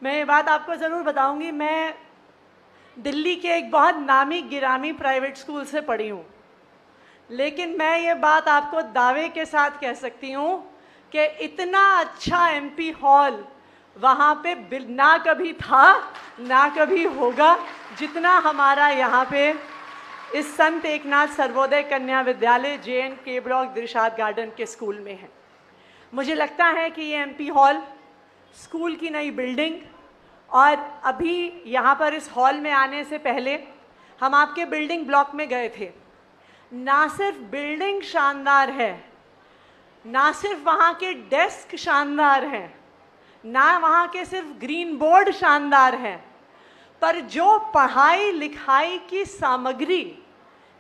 मैं ये बात आपको ज़रूर बताऊंगी, मैं दिल्ली के एक बहुत नामी गिरामी प्राइवेट स्कूल से पढ़ी हूँ, लेकिन मैं ये बात आपको दावे के साथ कह सकती हूँ कि इतना अच्छा एमपी हॉल वहाँ पे ना कभी था ना कभी होगा जितना हमारा यहाँ पे इस संत एकनाथ सर्वोदय कन्या विद्यालय JNK ब्लॉक दिलशाद गार्डन के स्कूल में है। मुझे लगता है कि ये एमपी हॉल, स्कूल की नई बिल्डिंग, और अभी यहाँ पर इस हॉल में आने से पहले हम आपके बिल्डिंग ब्लॉक में गए थे। ना सिर्फ बिल्डिंग शानदार है, ना सिर्फ वहाँ के डेस्क शानदार हैं, ना वहाँ के सिर्फ ग्रीन बोर्ड शानदार हैं, पर जो पढ़ाई लिखाई की सामग्री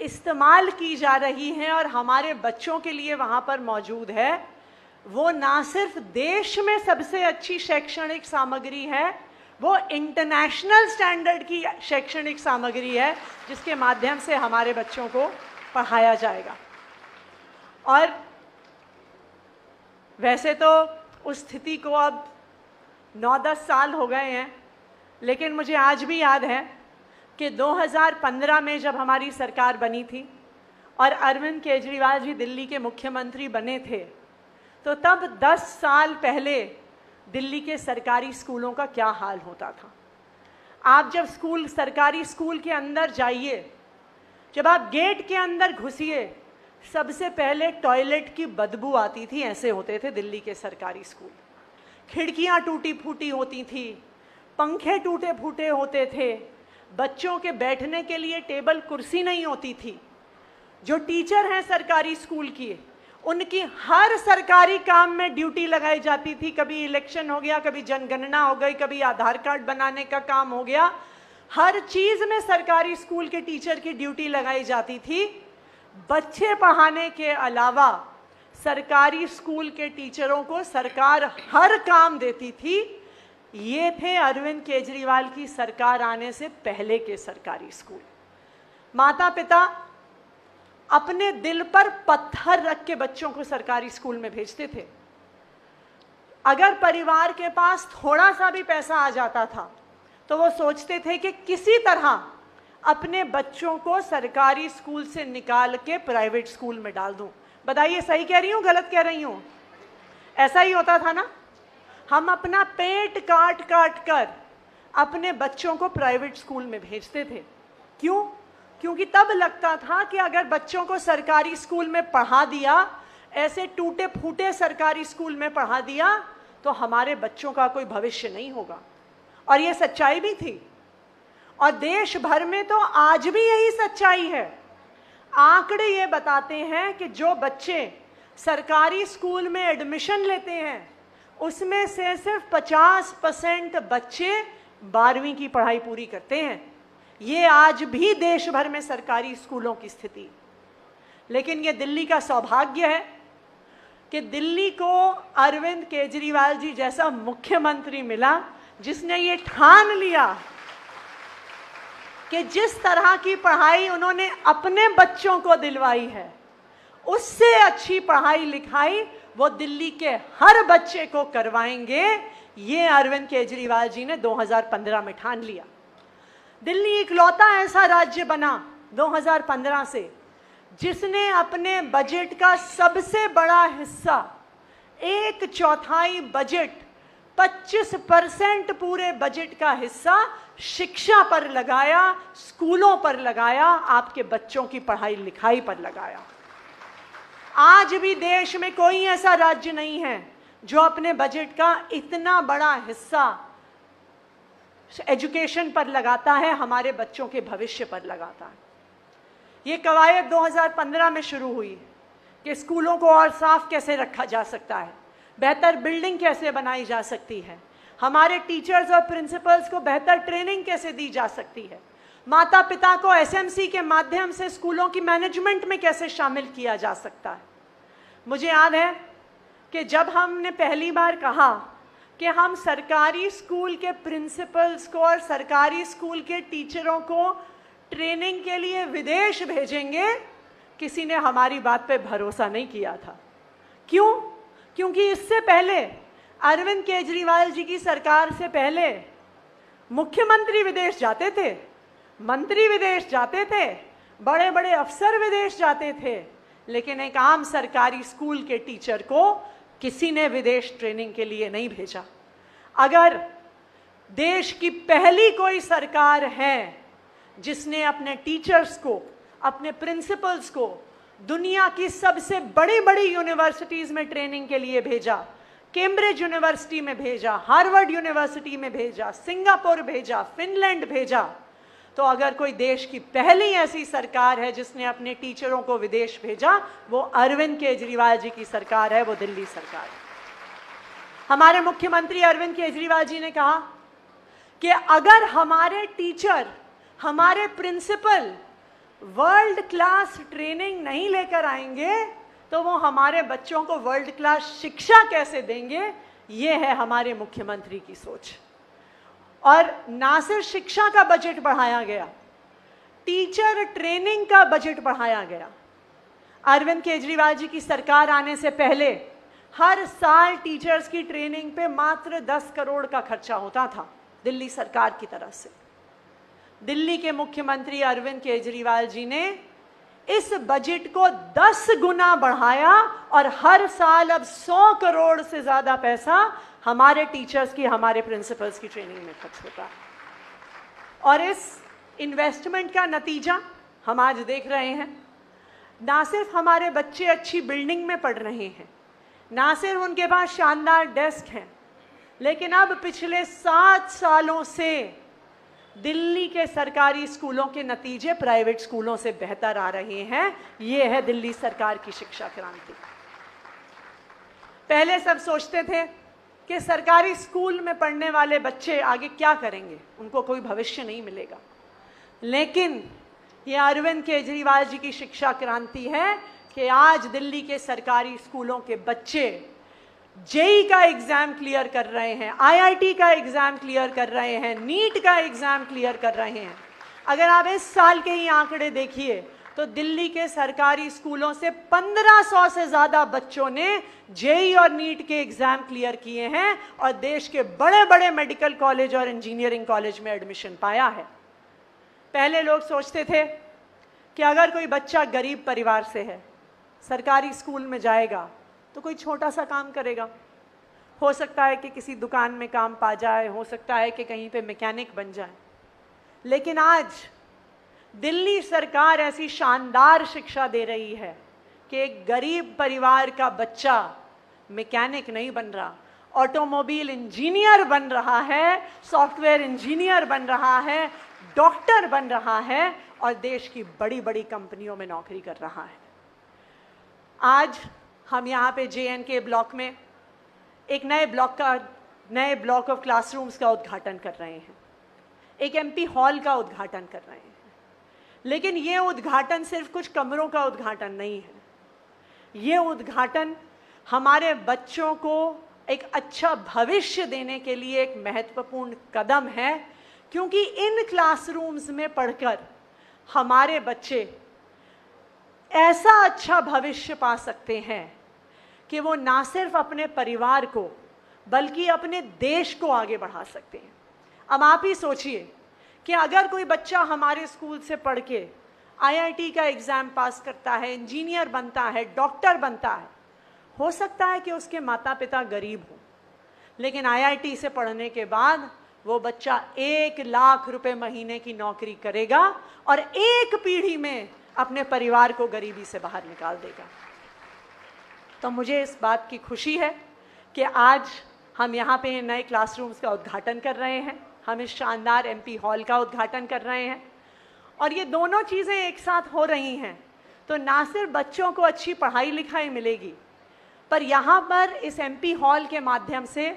इस्तेमाल की जा रही है और हमारे बच्चों के लिए वहाँ पर मौजूद है, वो ना सिर्फ देश में सबसे अच्छी शैक्षणिक सामग्री है, वो इंटरनेशनल स्टैंडर्ड की शैक्षणिक सामग्री है जिसके माध्यम से हमारे बच्चों को पढ़ाया जाएगा। और वैसे तो उस स्थिति को अब 9-10 साल हो गए हैं, लेकिन मुझे आज भी याद है कि 2015 में जब हमारी सरकार बनी थी और अरविंद केजरीवाल जी दिल्ली के मुख्यमंत्री बने थे, तो तब 10 साल पहले दिल्ली के सरकारी स्कूलों का क्या हाल होता था। आप जब सरकारी स्कूल के अंदर जाइए, जब आप गेट के अंदर घुसिए, सबसे पहले टॉयलेट की बदबू आती थी। ऐसे होते थे दिल्ली के सरकारी स्कूल। खिड़कियां टूटी फूटी होती थी, पंखे टूटे फूटे होते थे, बच्चों के बैठने के लिए टेबल कुर्सी नहीं होती थी। जो टीचर हैं सरकारी स्कूल की, उनकी हर सरकारी काम में ड्यूटी लगाई जाती थी। कभी इलेक्शन हो गया, कभी जनगणना हो गई, कभी आधार कार्ड बनाने का काम हो गया, हर चीज में सरकारी स्कूल के टीचर की ड्यूटी लगाई जाती थी। बच्चे पढ़ाने के अलावा सरकारी स्कूल के टीचरों को सरकार हर काम देती थी। ये थे अरविंद केजरीवाल की सरकार आने से पहले के सरकारी स्कूल। माता पिता अपने दिल पर पत्थर रख के बच्चों को सरकारी स्कूल में भेजते थे। अगर परिवार के पास थोड़ा सा भी पैसा आ जाता था तो वो सोचते थे कि किसी तरह अपने बच्चों को सरकारी स्कूल से निकाल के प्राइवेट स्कूल में डाल दूं। बताइए, सही कह रही हूं, गलत कह रही हूं? ऐसा ही होता था ना। हम अपना पेट काट काट कर अपने बच्चों को प्राइवेट स्कूल में भेजते थे। क्यों? क्योंकि तब लगता था कि अगर बच्चों को सरकारी स्कूल में पढ़ा दिया, ऐसे टूटे फूटे सरकारी स्कूल में पढ़ा दिया, तो हमारे बच्चों का कोई भविष्य नहीं होगा। और ये सच्चाई भी थी, और देश भर में तो आज भी यही सच्चाई है। आंकड़े ये बताते हैं कि जो बच्चे सरकारी स्कूल में एडमिशन लेते हैं, उसमें से सिर्फ 50% बच्चे 12वीं की पढ़ाई पूरी करते हैं। ये आज भी देश भर में सरकारी स्कूलों की स्थिति। लेकिन ये दिल्ली का सौभाग्य है कि दिल्ली को अरविंद केजरीवाल जी जैसा मुख्यमंत्री मिला, जिसने ये ठान लिया कि जिस तरह की पढ़ाई उन्होंने अपने बच्चों को दिलवाई है, उससे अच्छी पढ़ाई लिखाई वो दिल्ली के हर बच्चे को करवाएंगे। ये अरविंद केजरीवाल जी ने 2015 में ठान लिया। दिल्ली इकलौता ऐसा राज्य बना 2015 से जिसने अपने बजट का सबसे बड़ा हिस्सा, 1/4 बजट, 25% पूरे बजट का हिस्सा शिक्षा पर लगाया, स्कूलों पर लगाया, आपके बच्चों की पढ़ाई लिखाई पर लगाया। आज भी देश में कोई ऐसा राज्य नहीं है जो अपने बजट का इतना बड़ा हिस्सा एजुकेशन पर लगाता है, हमारे बच्चों के भविष्य पर लगाता है। ये कवायद 2015 में शुरू हुई कि स्कूलों को और साफ कैसे रखा जा सकता है, बेहतर बिल्डिंग कैसे बनाई जा सकती है, हमारे टीचर्स और प्रिंसिपल्स को बेहतर ट्रेनिंग कैसे दी जा सकती है, माता पिता को SMC के माध्यम से स्कूलों की मैनेजमेंट में कैसे शामिल किया जा सकता है। मुझे याद है कि जब हमने पहली बार कहा कि हम सरकारी स्कूल के प्रिंसिपल्स को और सरकारी स्कूल के टीचरों को ट्रेनिंग के लिए विदेश भेजेंगे, किसी ने हमारी बात पे भरोसा नहीं किया था। क्यों? क्योंकि इससे पहले अरविंद केजरीवाल जी की सरकार से पहले मुख्यमंत्री विदेश जाते थे, मंत्री विदेश जाते थे, बड़े बड़े अफसर विदेश जाते थे, लेकिन एक आम सरकारी स्कूल के टीचर को किसी ने विदेश ट्रेनिंग के लिए नहीं भेजा। अगर देश की पहली कोई सरकार है जिसने अपने टीचर्स को, अपने प्रिंसिपल्स को दुनिया की सबसे बड़ी बड़ी यूनिवर्सिटीज में ट्रेनिंग के लिए भेजा, कैम्ब्रिज यूनिवर्सिटी में भेजा, हार्वर्ड यूनिवर्सिटी में भेजा, सिंगापुर भेजा, फिनलैंड भेजा, तो अगर कोई देश की पहली ऐसी सरकार है जिसने अपने टीचरों को विदेश भेजा, वो अरविंद केजरीवाल जी की सरकार है, वो दिल्ली सरकार है। हमारे मुख्यमंत्री अरविंद केजरीवाल जी ने कहा कि अगर हमारे टीचर, हमारे प्रिंसिपल वर्ल्ड क्लास ट्रेनिंग नहीं लेकर आएंगे तो वो हमारे बच्चों को वर्ल्ड क्लास शिक्षा कैसे देंगे। ये है हमारे मुख्यमंत्री की सोच। और ना सिर्फ शिक्षा का बजट बढ़ाया गया, टीचर ट्रेनिंग का बजट बढ़ाया गया। अरविंद केजरीवाल जी की सरकार आने से पहले हर साल टीचर्स की ट्रेनिंग पे मात्र 10 करोड़ का खर्चा होता था दिल्ली सरकार की तरफ से। दिल्ली के मुख्यमंत्री अरविंद केजरीवाल जी ने इस बजट को 10 गुना बढ़ाया और हर साल अब 100 करोड़ से ज्यादा पैसा हमारे टीचर्स की, हमारे प्रिंसिपल्स की ट्रेनिंग में खर्च होता है। और इस इन्वेस्टमेंट का नतीजा हम आज देख रहे हैं। ना सिर्फ हमारे बच्चे अच्छी बिल्डिंग में पढ़ रहे हैं, ना सिर्फ उनके पास शानदार डेस्क हैं, लेकिन अब पिछले 7 सालों से दिल्ली के सरकारी स्कूलों के नतीजे प्राइवेट स्कूलों से बेहतर आ रहे हैं। ये है दिल्ली सरकार की शिक्षा क्रांति। पहले सब सोचते थे कि सरकारी स्कूल में पढ़ने वाले बच्चे आगे क्या करेंगे, उनको कोई भविष्य नहीं मिलेगा। लेकिन ये अरविंद केजरीवाल जी की शिक्षा क्रांति है कि आज दिल्ली के सरकारी स्कूलों के बच्चे जेई का एग्जाम क्लियर कर रहे हैं, आईआईटी का एग्जाम क्लियर कर रहे हैं, नीट का एग्जाम क्लियर कर रहे हैं। अगर आप इस साल के ही आंकड़े देखिए तो दिल्ली के सरकारी स्कूलों से 1500 से ज्यादा बच्चों ने जेई और नीट के एग्जाम क्लियर किए हैं और देश के बड़े बड़े मेडिकल कॉलेज और इंजीनियरिंग कॉलेज में एडमिशन पाया है। पहले लोग सोचते थे कि अगर कोई बच्चा गरीब परिवार से है, सरकारी स्कूल में जाएगा तो कोई छोटा सा काम करेगा, हो सकता है कि किसी दुकान में काम पा जाए, हो सकता है कि कहीं पे मैकेनिक बन जाए। लेकिन आज दिल्ली सरकार ऐसी शानदार शिक्षा दे रही है कि एक गरीब परिवार का बच्चा मैकेनिक नहीं बन रहा, ऑटोमोबाइल इंजीनियर बन रहा है, सॉफ्टवेयर इंजीनियर बन रहा है, डॉक्टर बन रहा है और देश की बड़ी बड़ी कंपनियों में नौकरी कर रहा है। आज हम यहाँ पे JNK ब्लॉक में एक नए ब्लॉक ऑफ क्लासरूम्स का उद्घाटन कर रहे हैं, एक MP हॉल का उद्घाटन कर रहे हैं। लेकिन ये उद्घाटन सिर्फ कुछ कमरों का उद्घाटन नहीं है, ये उद्घाटन हमारे बच्चों को एक अच्छा भविष्य देने के लिए एक महत्वपूर्ण कदम है, क्योंकि इन क्लासरूम्स में पढ़कर हमारे बच्चे ऐसा अच्छा भविष्य पा सकते हैं कि वो ना सिर्फ अपने परिवार को बल्कि अपने देश को आगे बढ़ा सकते हैं। अब आप ही सोचिए कि अगर कोई बच्चा हमारे स्कूल से पढ़ के IIT का एग्ज़ाम पास करता है, इंजीनियर बनता है, डॉक्टर बनता है, हो सकता है कि उसके माता पिता गरीब हों, लेकिन IIT से पढ़ने के बाद वो बच्चा 1 लाख रुपए महीने की नौकरी करेगा और एक पीढ़ी में अपने परिवार को गरीबी से बाहर निकाल देगा। तो मुझे इस बात की खुशी है कि आज हम यहाँ पे नए क्लासरूम्स का उद्घाटन कर रहे हैं, हम इस शानदार MP हॉल का उद्घाटन कर रहे हैं और ये दोनों चीज़ें एक साथ हो रही हैं तो ना सिर्फ बच्चों को अच्छी पढ़ाई लिखाई मिलेगी, पर यहाँ पर इस MP हॉल के माध्यम से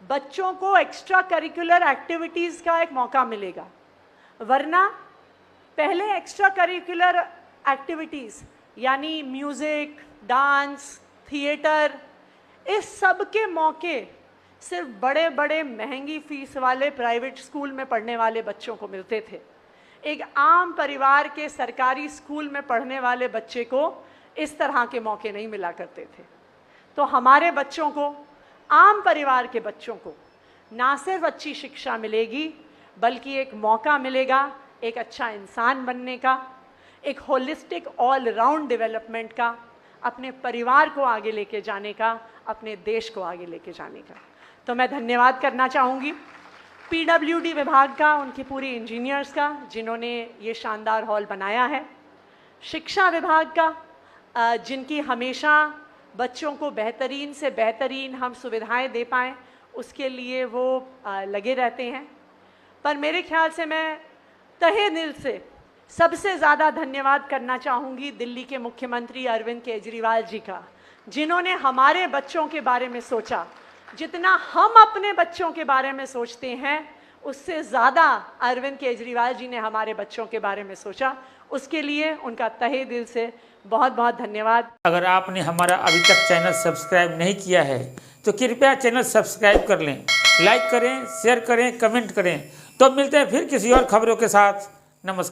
बच्चों को एक्स्ट्रा करिकुलर एक्टिविटीज़ का एक मौका मिलेगा। वरना पहले एक्स्ट्रा करिकुलर एक्टिविटीज़ यानी म्यूज़िक, डांस, थिएटर, इस सब के मौके सिर्फ बड़े बड़े महंगी फीस वाले प्राइवेट स्कूल में पढ़ने वाले बच्चों को मिलते थे। एक आम परिवार के सरकारी स्कूल में पढ़ने वाले बच्चे को इस तरह के मौके नहीं मिला करते थे। तो हमारे बच्चों को आम परिवार के बच्चों को ना सिर्फ अच्छी शिक्षा मिलेगी, बल्कि एक मौका मिलेगा एक अच्छा इंसान बनने का, एक होलिस्टिक ऑल राउंड डेवलपमेंट का, अपने परिवार को आगे लेके जाने का, अपने देश को आगे लेके जाने का। तो मैं धन्यवाद करना चाहूँगी पीडब्ल्यूडी विभाग का, उनकी पूरी इंजीनियर्स का, जिन्होंने ये शानदार हॉल बनाया है, शिक्षा विभाग का, जिनकी हमेशा बच्चों को बेहतरीन से बेहतरीन हम सुविधाएं दे पाएँ उसके लिए वो लगे रहते हैं। पर मेरे ख्याल से मैं तहे दिल से सबसे ज़्यादा धन्यवाद करना चाहूँगी दिल्ली के मुख्यमंत्री अरविंद केजरीवाल जी का, जिन्होंने हमारे बच्चों के बारे में सोचा। जितना हम अपने बच्चों के बारे में सोचते हैं, उससे ज़्यादा अरविंद केजरीवाल जी ने हमारे बच्चों के बारे में सोचा। उसके लिए उनका तहे दिल से बहुत बहुत धन्यवाद। अगर आपने हमारा अभी तक चैनल सब्सक्राइब नहीं किया है तो कृपया चैनल सब्सक्राइब कर लें, लाइक करें, शेयर करें, कमेंट करें। तो मिलते हैं फिर किसी और खबरों के साथ। नमस्कार।